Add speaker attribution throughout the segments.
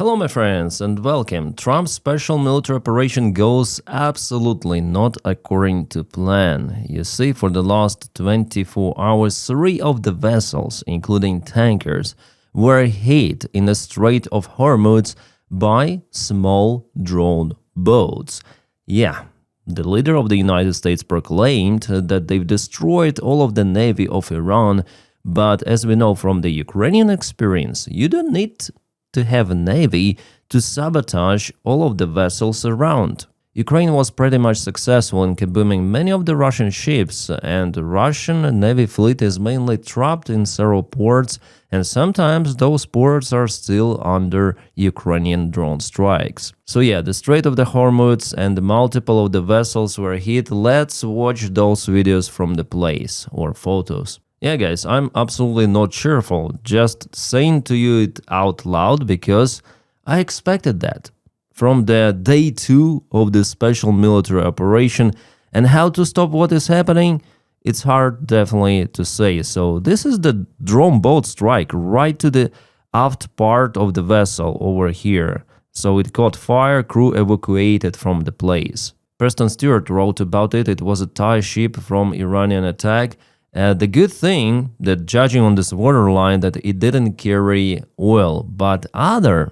Speaker 1: Hello my friends and welcome. Trump's special military operation goes absolutely not according to plan. You see, for the last 24 hours, 3 of the vessels, including tankers, were hit in the Strait of Hormuz by small drone boats. Yeah, the leader of the United States proclaimed that they've destroyed all of the navy of Iran, but as we know from the Ukrainian experience, you don't need to have a navy to sabotage all of the vessels around. Ukraine was pretty much successful in kabooming many of the Russian ships, and the Russian Navy fleet is mainly trapped in several ports, and sometimes those ports are still under Ukrainian drone strikes. So yeah, the Strait of the Hormuz and multiple of the vessels were hit. Let's watch those videos from the place, or photos. Yeah guys, I'm absolutely not cheerful, just saying to you it out loud because I expected that. From the day 2 of the special military operation, and how to stop what is happening, it's hard definitely to say. So this is the drone boat strike right to the aft part of the vessel over here. So it caught fire, crew evacuated from the place. Preston Stewart wrote about it. It was a Thai ship from Iranian attack. The good thing that, judging on this waterline, that it didn't carry oil, but another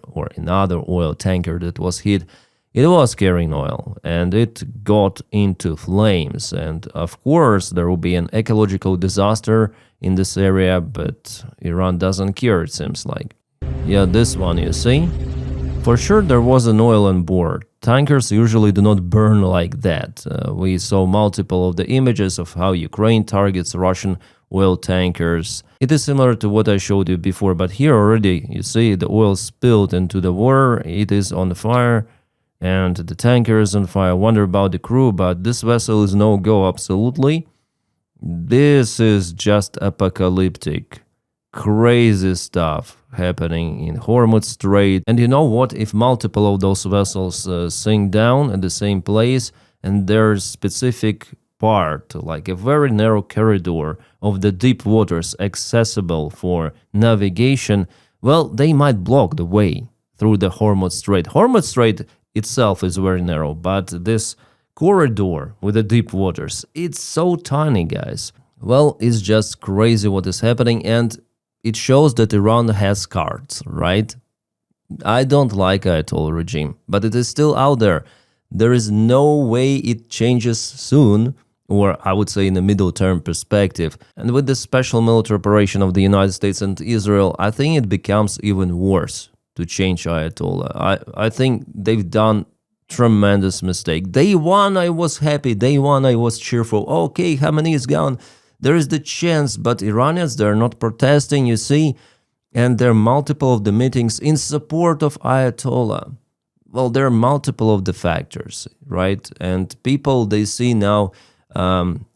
Speaker 1: oil tanker that was hit, it was carrying oil, and it got into flames. And of course, there will be an ecological disaster in this area, but Iran doesn't care, it seems like. Yeah, this one, you see? For sure, there was an oil on board. Tankers usually do not burn like that. We saw multiple of the images of how Ukraine targets Russian oil tankers. It is similar to what I showed you before, but here already, you see, the oil spilled into the water, it is on fire, and the tanker is on fire. I wonder about the crew, but this vessel is no-go, absolutely. This is just apocalyptic. Crazy stuff happening in Hormuz Strait. And you know what? If multiple of those vessels sink down at the same place, and there's specific part, like a very narrow corridor of the deep waters accessible for navigation, well, they might block the way through the Hormuz Strait. Hormuz Strait itself is very narrow, but this corridor with the deep waters, it's so tiny, guys. Well, it's just crazy what is happening, and it shows that Iran has cards, right? I don't like Ayatollah regime, but it is still out there. There is no way it changes soon, or I would say in the middle-term perspective. And with the special military operation of the United States and Israel, I think it becomes even worse to change Ayatollah. I think they've done tremendous mistake. Day 1, I was happy. Day 1, I was cheerful. Okay, Khamenei is gone. There is the chance, but Iranians, they're not protesting, you see, and there are multiple of the meetings in support of Ayatollah. Well, there are multiple of the factors, right? And people, they see now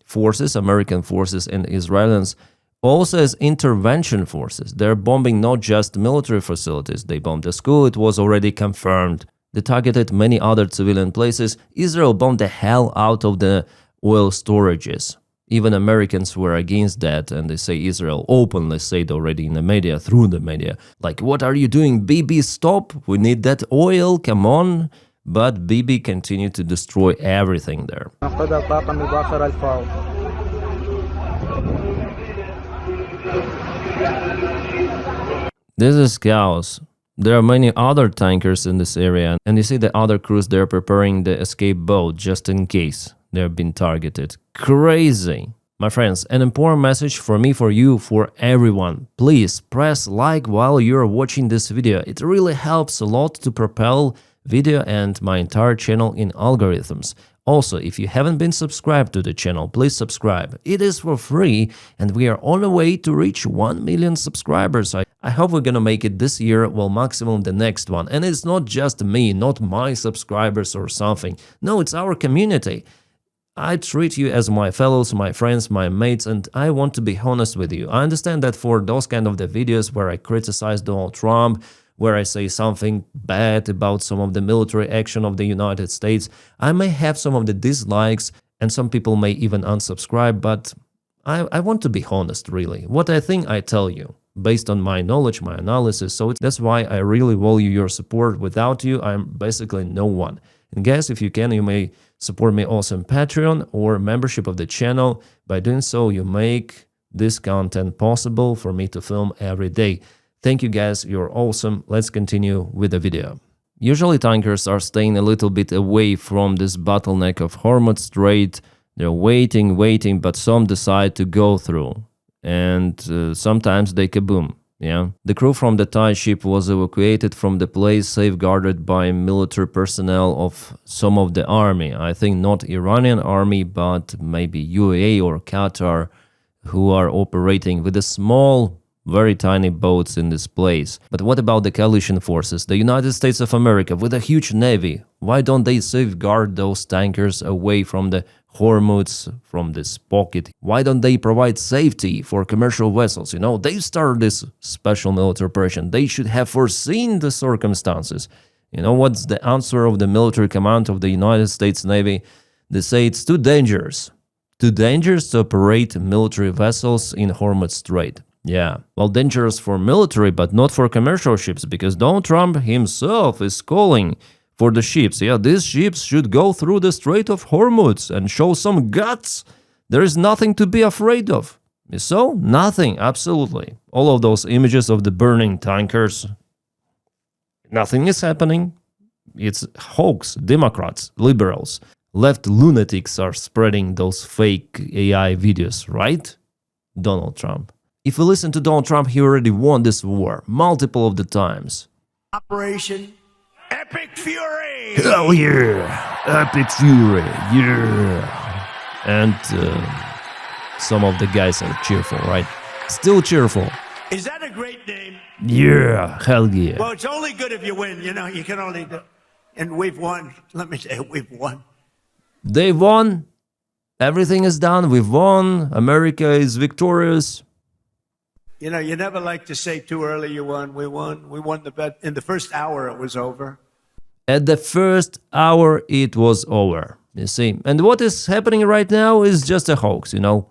Speaker 1: forces, American forces and Israelis, also as intervention forces. They're bombing not just military facilities. They bombed a school, it was already confirmed. They targeted many other civilian places. Israel bombed the hell out of the oil storages. Even Americans were against that, and they say Israel openly said already in the media, through the media, like, what are you doing, Bibi, stop, we need that oil, come on. But Bibi continued to destroy everything there. This is chaos. There are many other tankers in this area, and you see the other crews, they're preparing the escape boat just in case they're being targeted. Crazy. My friends, an important message for me, for you, for everyone. Please press like while you're watching this video. It really helps a lot to propel video and my entire channel in algorithms. Also, if you haven't been subscribed to the channel, please subscribe. It is for free, and we are on the way to reach 1 million subscribers. I hope we're gonna make it this year, well, maximum the next one. And it's not just me, not my subscribers or something. No, it's our community. I treat you as my fellows, my friends, my mates, and I want to be honest with you. I understand that for those kind of the videos where I criticize Donald Trump, where I say something bad about some of the military action of the United States, I may have some of the dislikes, and some people may even unsubscribe, but I want to be honest, really. What I think, I tell you. based on my knowledge, my analysis. So that's why I really value your support. Without you, I'm basically no one. And guys, if you can, you may support me also on Patreon or membership of the channel. By doing so, you make this content possible for me to film every day. Thank you guys, you're awesome. Let's continue with the video. Usually tankers are staying a little bit away from this bottleneck of Hormuz Strait. They're waiting, but some decide to go through. And sometimes they kaboom. Yeah, the crew from the Thai ship was evacuated from the place, safeguarded by military personnel of some of the army. I think not Iranian army, but maybe UAE or Qatar, who are operating with the small, very tiny boats in this place. But what about the coalition forces? The United States of America with a huge navy. Why don't they safeguard those tankers away from the Hormuz, from this pocket? Why don't they provide safety for commercial vessels? You know, they started this special military operation. They should have foreseen the circumstances. You know what's the answer of the military command of the United States Navy? They say it's too dangerous. Too dangerous to operate military vessels in Hormuz Strait. Yeah, well, dangerous for military, but not for commercial ships, because Donald Trump himself is calling for the ships. Yeah, these ships should go through the Strait of Hormuz and show some guts. There is nothing to be afraid of. So, nothing, absolutely. All of those images of the burning tankers, nothing is happening. It's hoax. Democrats, liberals, left lunatics are spreading those fake AI videos, right? Donald Trump. If you listen to Donald Trump, he already won this war multiple of the times.
Speaker 2: Operation Epic Fury!
Speaker 1: Hell yeah! Epic Fury, yeah! And some of the guys are cheerful, right? Still cheerful.
Speaker 2: Is that a great name?
Speaker 1: Yeah, hell yeah.
Speaker 2: Well, it's only good if you win, you know, you can only do. And we've won. Let me say, we've won.
Speaker 1: They won. Everything is done. We've won. America is victorious.
Speaker 2: You know, you never like to say too early you won. We won. We won the bet. In the first hour, it was over.
Speaker 1: At the first hour, it was over. You see. And what is happening right now is just a hoax, you know.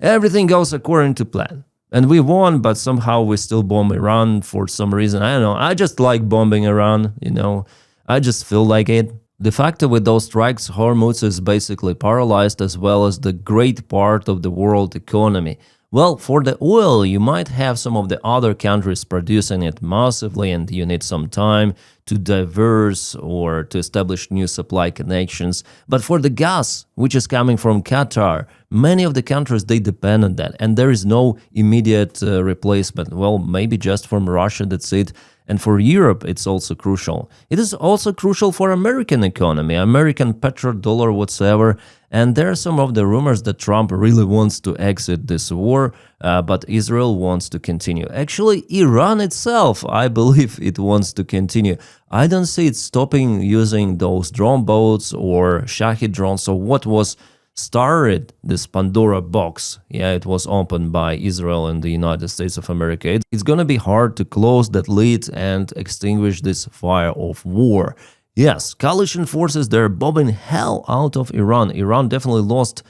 Speaker 1: Everything goes according to plan. And we won, but somehow we still bomb Iran for some reason. I don't know. I just like bombing Iran, you know. I just feel like it. De facto, with those strikes, Hormuz is basically paralyzed, as well as the great part of the world economy. Well, for the oil, you might have some of the other countries producing it massively, and you need some time to diverse or to establish new supply connections. But for the gas, which is coming from Qatar, many of the countries, they depend on that, and there is no immediate replacement. Well, maybe just from Russia, that's it. And for Europe, it's also crucial. It is also crucial for American economy, American petrodollar whatsoever. And there are some of the rumors that Trump really wants to exit this war, but Israel wants to continue. Actually, Iran itself, I believe it wants to continue. I don't see it stopping using those drone boats or Shahid drones. So what was started this Pandora box, yeah, it was opened by Israel and the United States of America. It's gonna be hard to close that lid and extinguish this fire of war. Yes, coalition forces, they're bombing hell out of Iran. Iran definitely lost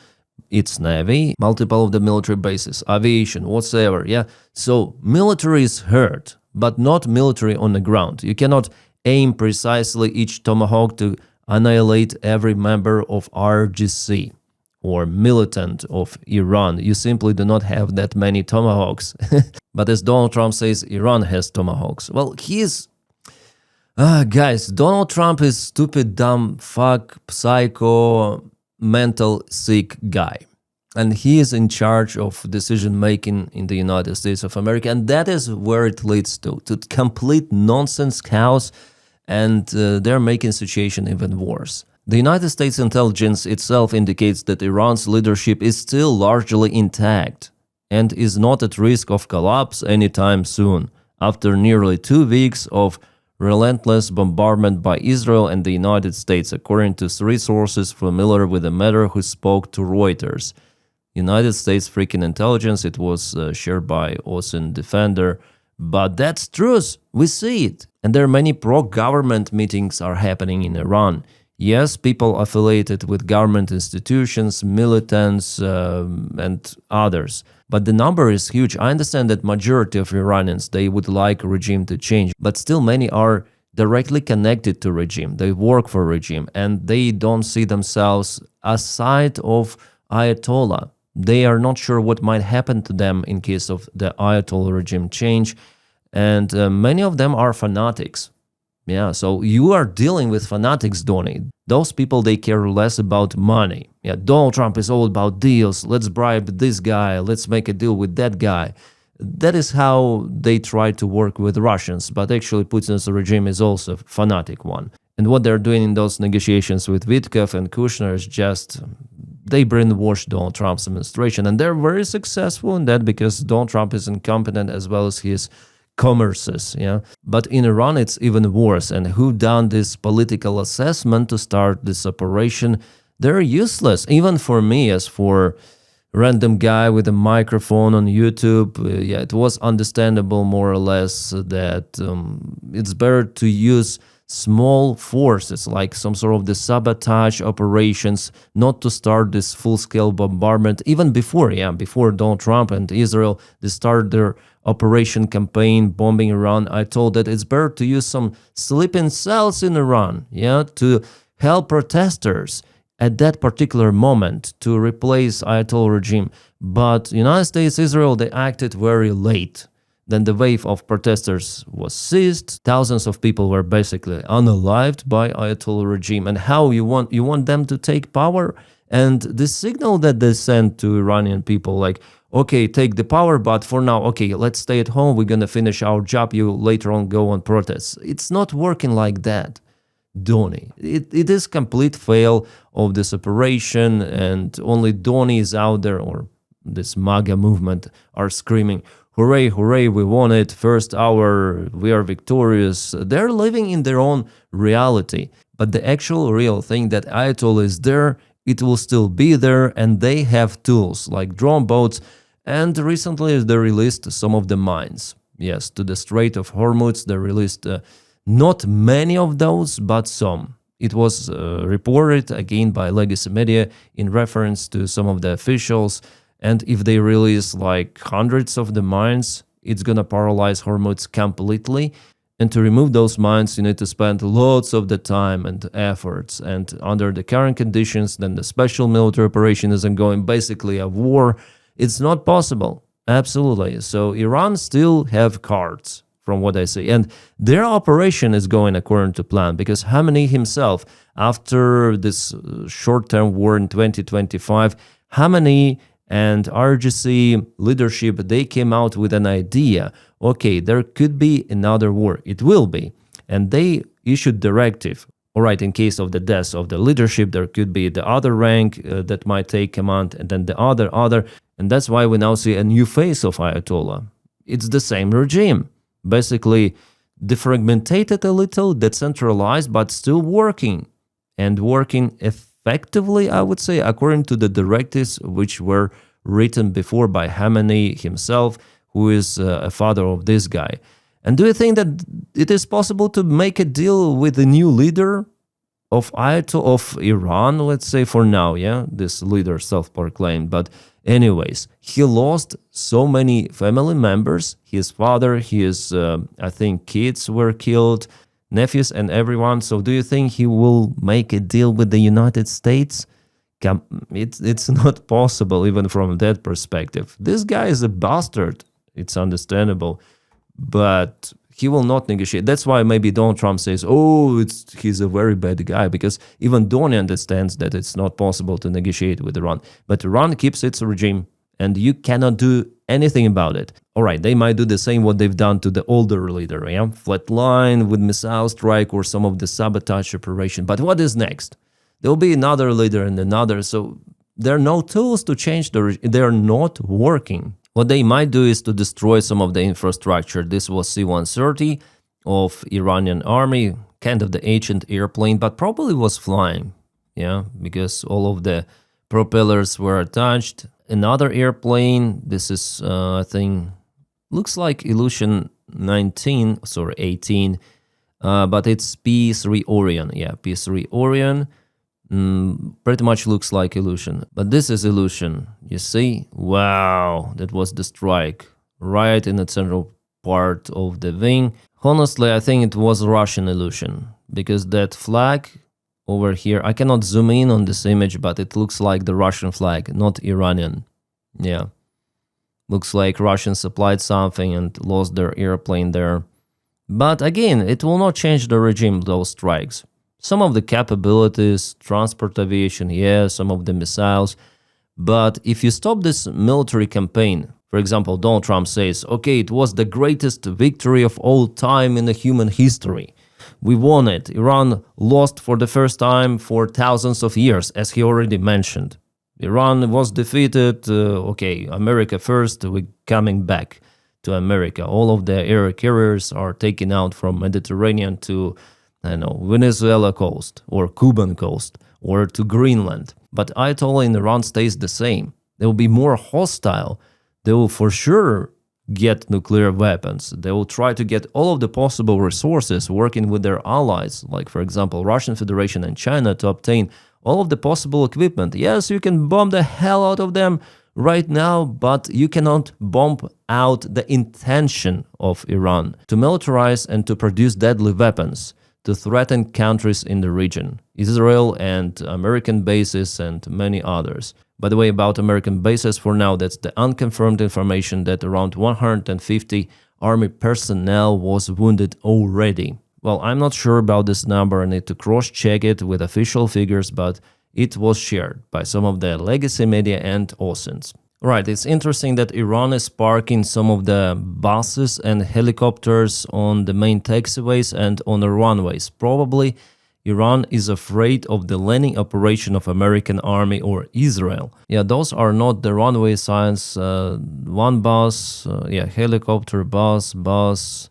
Speaker 1: its navy, multiple of the military bases, aviation, whatsoever, yeah. So military is hurt, but not military on the ground. You cannot aim precisely each tomahawk to annihilate every member of RGC or militant of Iran. You simply do not have that many tomahawks. But as Donald Trump says, Iran has tomahawks. Well, he is... guys, Donald Trump is stupid, dumb, fuck, psycho, mental sick guy. And he is in charge of decision-making in the United States of America. And that is where it leads to complete nonsense chaos. And they're making the situation even worse. The United States intelligence itself indicates that Iran's leadership is still largely intact and is not at risk of collapse anytime soon, after nearly 2 weeks of relentless bombardment by Israel and the United States, according to 3 sources familiar with the matter who spoke to Reuters. United States freaking intelligence, it was shared by Austin Defender, but that's truth, we see it. And there are many pro-government meetings are happening in Iran. Yes, people affiliated with government institutions, militants, and others. But the number is huge. I understand that majority of Iranians, they would like regime to change, but still many are directly connected to regime. They work for regime and they don't see themselves aside of Ayatollah. They are not sure what might happen to them in case of the Ayatollah regime change. And many of them are fanatics. Yeah, so you are dealing with fanatics, Donny. Those people, they care less about money. Yeah, Donald Trump is all about deals. Let's bribe this guy. Let's make a deal with that guy. That is how they try to work with Russians. But actually, Putin's regime is also a fanatic one. And what they're doing in those negotiations with Witkoff and Kushner is just, they brainwashed Donald Trump's administration. And they're very successful in that because Donald Trump is incompetent as well as his commerces, yeah. But in Iran, it's even worse. And who done this political assessment to start this operation? They're useless, even for me, as for random guy with a microphone on YouTube. Yeah, it was understandable more or less that it's better to use small forces, like some sort of the sabotage operations, not to start this full-scale bombardment. Even before Donald Trump and Israel, they started their operation campaign bombing Iran. I told that it's better to use some sleeping cells in Iran, to help protesters at that particular moment to replace Ayatollah regime. But United States, Israel, they acted very late. Then the wave of protesters was seized. Thousands of people were basically unalived by Ayatollah regime. And how you want them to take power? And the signal that they sent to Iranian people, like, okay, take the power, but for now, okay, let's stay at home. We're going to finish our job. You later on go on protests. It's not working like that, Donny. It is complete fail of this operation, and only Donny is out there, or this MAGA movement are screaming, hooray, hooray, we won it, first hour, we are victorious. They're living in their own reality. But the actual real thing that Ayatollah is there, it will still be there, and they have tools like drone boats, and recently they released some of the mines. Yes, to the Strait of Hormuz, they released not many of those, but some. It was reported again by legacy media in reference to some of the officials. And if they release like hundreds of the mines, it's going to paralyze Hormuz completely. And to remove those mines, you need to spend lots of the time and efforts. And under the current conditions, then the special military operation is ongoing, basically a war. It's not possible. Absolutely. So Iran still have cards, from what I see. And their operation is going according to plan, because Khamenei himself, after this short-term war in 2025, Khamenei and RGC leadership, they came out with an idea. Okay, there could be another war. It will be. And they issued directive. All right, in case of the death of the leadership, there could be the other rank that might take command, and then the other. And that's why we now see a new face of Ayatollah. It's the same regime. Basically defragmented a little, decentralized, but still working. And working effectively, I would say, according to the directives which were written before by Khamenei himself, who is a father of this guy. And do you think that it is possible to make a deal with the new leader of Ayatollah of Iran, let's say for now, this leader self-proclaimed. But anyways, he lost so many family members. His father, his, I think, kids were killed, nephews and everyone. So do you think he will make a deal with the United States? It's not possible even from that perspective. This guy is a bastard. It's understandable. But he will not negotiate. That's why maybe Donald Trump says, he's a very bad guy, because even Donny understands that it's not possible to negotiate with Iran. But Iran keeps its regime, and you cannot do anything about it. All right, they might do the same what they've done to the older leader, flatline with missile strike or some of the sabotage operation. But what is next? There'll be another leader and another, so there are no tools to change the regime. They are not working. What they might do is to destroy some of the infrastructure. This was C-130 of Iranian army, kind of the ancient airplane, but probably was flying, because all of the propellers were attached. Another airplane, this is, I think, looks like Illusion 18, but it's P-3 Orion. P-3 Orion. Pretty much looks like illusion. But this is illusion. You see? Wow, that was the strike right in the central part of the wing. Honestly, I think it was Russian illusion because that flag over here, I cannot zoom in on this image, but it looks like the Russian flag, not Iranian. Yeah. Looks like Russians supplied something and lost their airplane there. But again, it will not change the regime, those strikes. Some of the capabilities, transport aviation, yeah, some of the missiles. But if you stop this military campaign, for example, Donald Trump says, okay, it was the greatest victory of all time in the human history. We won it. Iran lost for the first time for thousands of years, as he already mentioned. Iran was defeated. Okay, America first. We're coming back to America. All of the air carriers are taken out from Mediterranean to, I don't know, Venezuela coast or Cuban coast or to Greenland. But Ayatollah in Iran stays the same. They will be more hostile. They will for sure get nuclear weapons. They will try to get all of the possible resources working with their allies, like for example Russian Federation and China, to obtain all of the possible equipment. Yes, you can bomb the hell out of them right now, but you cannot bomb out the intention of Iran to militarize and to produce deadly weapons to threaten countries in the region, Israel and American bases and many others. By the way, about American bases, for now, that's the unconfirmed information that around 150 army personnel was wounded already. Well, I'm not sure about this number. I need to cross-check it with official figures, but it was shared by some of the legacy media and OSINTs. Right, it's interesting that Iran is parking some of the buses and helicopters on the main taxiways and on the runways. Probably Iran is afraid of the landing operation of American army or Israel. Yeah, those are not the runway signs. One bus, helicopter, bus,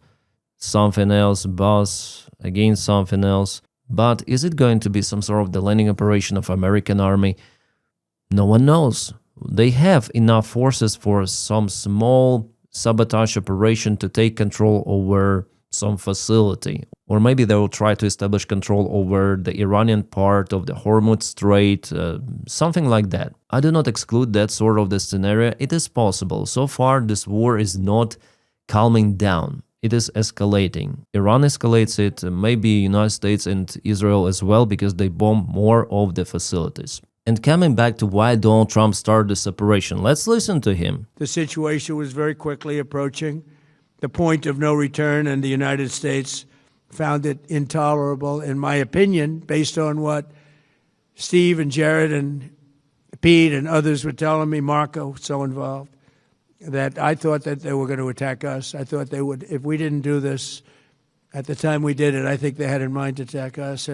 Speaker 1: something else, bus, again something else. But is it going to be some sort of the landing operation of American army? No one knows. They have enough forces for some small sabotage operation to take control over some facility. Or maybe they will try to establish control over the Iranian part of the Hormuz Strait, something like that. I do not exclude that sort of the scenario. It is possible. So far, this war is not calming down. It is escalating. Iran escalates it, maybe United States and Israel as well, because they bomb more of the facilities. And coming back to why Donald Trump started this operation, let's listen to him.
Speaker 2: The situation was very quickly approaching the point of no return, and the United States found it intolerable, in my opinion, based on what Steve and Jared and Pete and others were telling me, Marco, so involved, that I thought that they were going to attack us. I thought they would, if we didn't do this at the time we did it, I think they had in mind to attack us.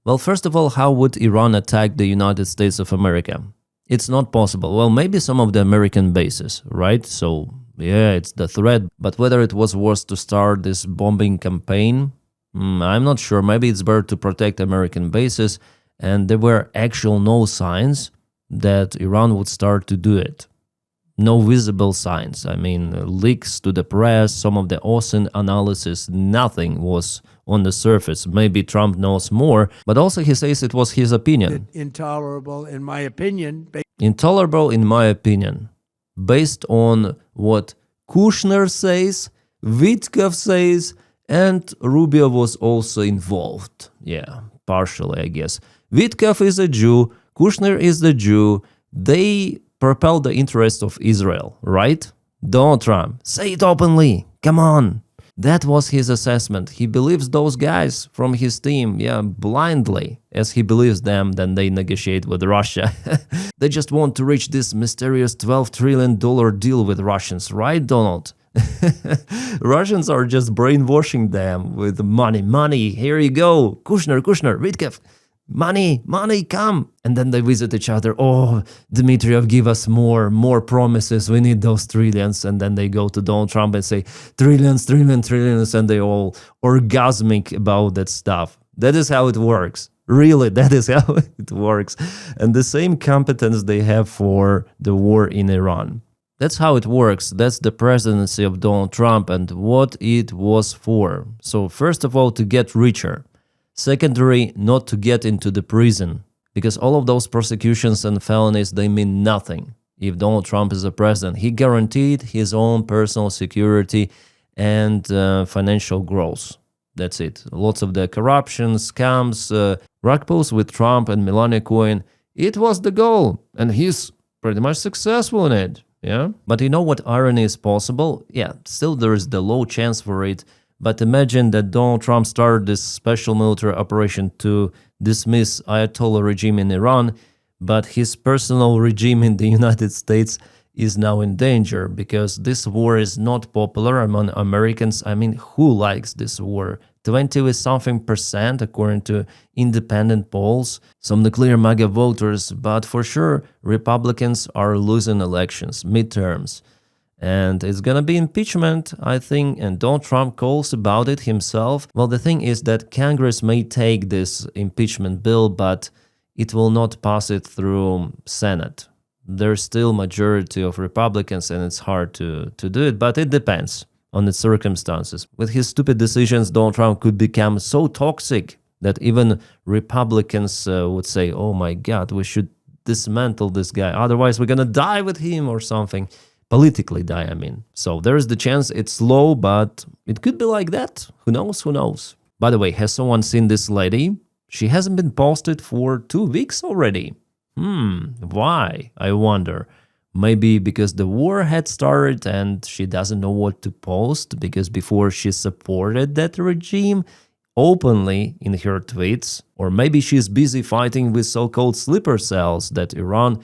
Speaker 1: Well, first of all, how would Iran attack the United States of America? It's not possible. Well, maybe some of the American bases, right? So, yeah, it's the threat. But whether it was worth to start this bombing campaign, I'm not sure. Maybe it's better to protect American bases. And there were actual no signs that Iran would start to do it. No visible signs. I mean, leaks to the press, some of the OSINT analysis, nothing was on the surface. Maybe Trump knows more, but also he says it was his opinion.
Speaker 2: Intolerable, in my opinion.
Speaker 1: Intolerable, in my opinion. Based on what Kushner says, Witkoff says, and Rubio was also involved. Yeah, partially, I guess. Witkoff is a Jew, Kushner is the Jew. They propel the interests of Israel, right? Donald Trump, say it openly, come on. That was his assessment. He believes those guys from his team, blindly. As he believes them, then they negotiate with Russia. They just want to reach this mysterious $12 trillion deal with Russians, right, Donald? Russians are just brainwashing them with money, here you go, Kushner, Witkoff. Money, come. And then they visit each other. Oh, Dmitriev, give us more promises. We need those trillions. And then they go to Donald Trump and say, trillions. And they all orgasmic about that stuff. That is how it works. Really, that is how it works. And the same competence they have for the war in Iran. That's how it works. That's the presidency of Donald Trump and what it was for. So first of all, to get richer. Secondary, not to get into the prison. because all of those prosecutions and felonies, they mean nothing if Donald Trump is the president. He guaranteed his own personal security and financial growth. That's it. Lots of the corruption, scams, rug pulls with Trump and Melania Cohen. It was the goal, and he's pretty much successful in it. Yeah. But you know what irony is possible? Yeah, still there is the low chance for it. But imagine that Donald Trump started this special military operation to dismiss Ayatollah regime in Iran, but his personal regime in the United States is now in danger because this war is not popular among Americans. I mean, who likes this war? 20-something% according to independent polls, some nuclear MAGA voters, but for sure Republicans are losing elections, midterms. And it's gonna be impeachment, I think, and Donald Trump calls about it himself. Well, the thing is that Congress may take this impeachment bill, but it will not pass it through Senate. There's still majority of Republicans and it's hard to do it, but it depends on its circumstances. With his stupid decisions, Donald Trump could become so toxic that even Republicans would say, oh my God, we should dismantle this guy, otherwise we're gonna die with him or something. Politically die, I mean. So there's the chance it's low, but it could be like that. Who knows, who knows. By the way, has someone seen this lady? She hasn't been posted for 2 weeks already. Why? I wonder. Maybe because the war had started and she doesn't know what to post, because before she supported that regime openly in her tweets, or maybe she's busy fighting with so-called sleeper cells that Iran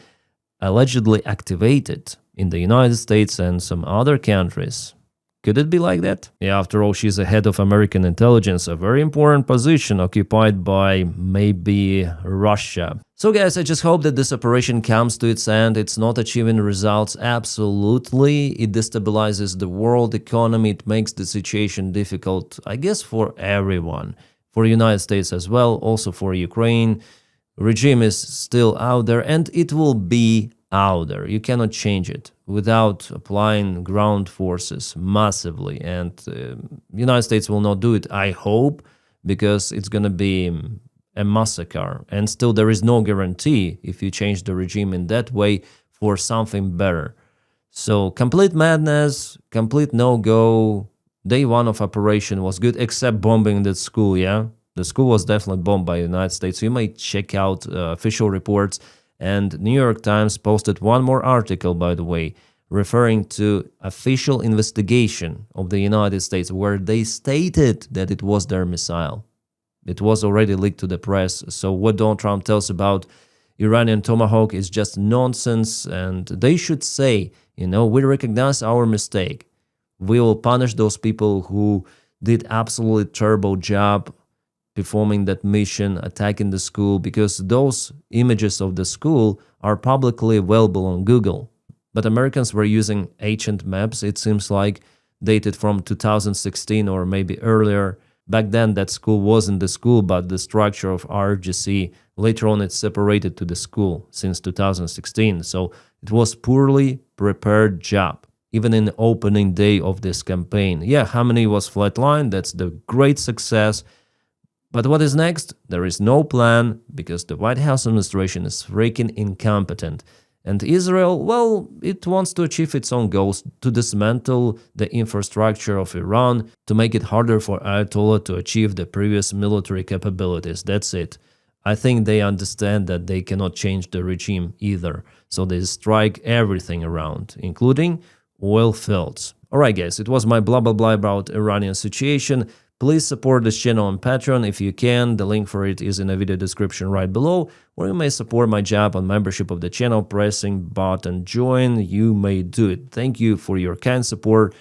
Speaker 1: allegedly activated in the United States and some other countries. Could it be like that? Yeah, after all, she's a head of American intelligence, a very important position occupied by maybe Russia. So guys, I just hope that this operation comes to its end. It's not achieving results absolutely. It destabilizes the world economy. It makes the situation difficult, I guess, for everyone. For the United States as well, also for Ukraine. Regime is still out there and it will be out there. You cannot change it without applying ground forces massively, and the United States will not do it, I hope, because it's going to be a massacre, and still there is no guarantee if you change the regime in that way for something better. So complete madness, complete no-go. Day one of operation was good, except bombing that school. Yeah, the school was definitely bombed by the United States. So you may check out official reports. And New York Times posted one more article, by the way, referring to official investigation of the United States, where they stated that it was their missile. It was already leaked to the press. So what Donald Trump tells about Iranian Tomahawk is just nonsense. And they should say, you know, we recognize our mistake. We will punish those people who did absolutely terrible job performing that mission, attacking the school, because those images of the school are publicly available on Google. But Americans were using ancient maps, it seems like, dated from 2016 or maybe earlier. Back then, that school wasn't the school, but the structure of RGC. Later on, it's separated to the school since 2016. So it was poorly prepared job, even in the opening day of this campaign. Yeah, Khamenei was flatlined. That's the great success. But what is next? There is no plan, because the White House administration is freaking incompetent. And Israel, well, it wants to achieve its own goals, to dismantle the infrastructure of Iran, to make it harder for Ayatollah to achieve the previous military capabilities. That's it. I think they understand that they cannot change the regime either. So they strike everything around, including oil fields. Alright guys, it was my blah blah blah about Iranian situation. Please support this channel on Patreon if you can. The link for it is in the video description right below. Or you may support my job on membership of the channel, pressing button join. You may do it. Thank you for your kind support.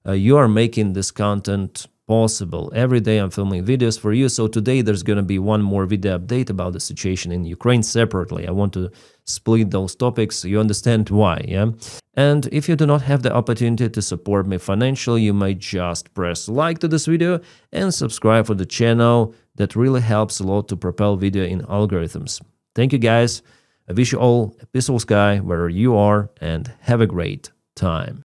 Speaker 1: You are making this content possible. Every day I'm filming videos for you. So today there's going to be one more video update about the situation in Ukraine separately. I want to split those topics so you understand why, yeah? And if you do not have the opportunity to support me financially, you may just press like to this video and subscribe for the channel. That really helps a lot to propel video in algorithms. Thank you guys. I wish you all a peaceful sky wherever you are, and have a great time.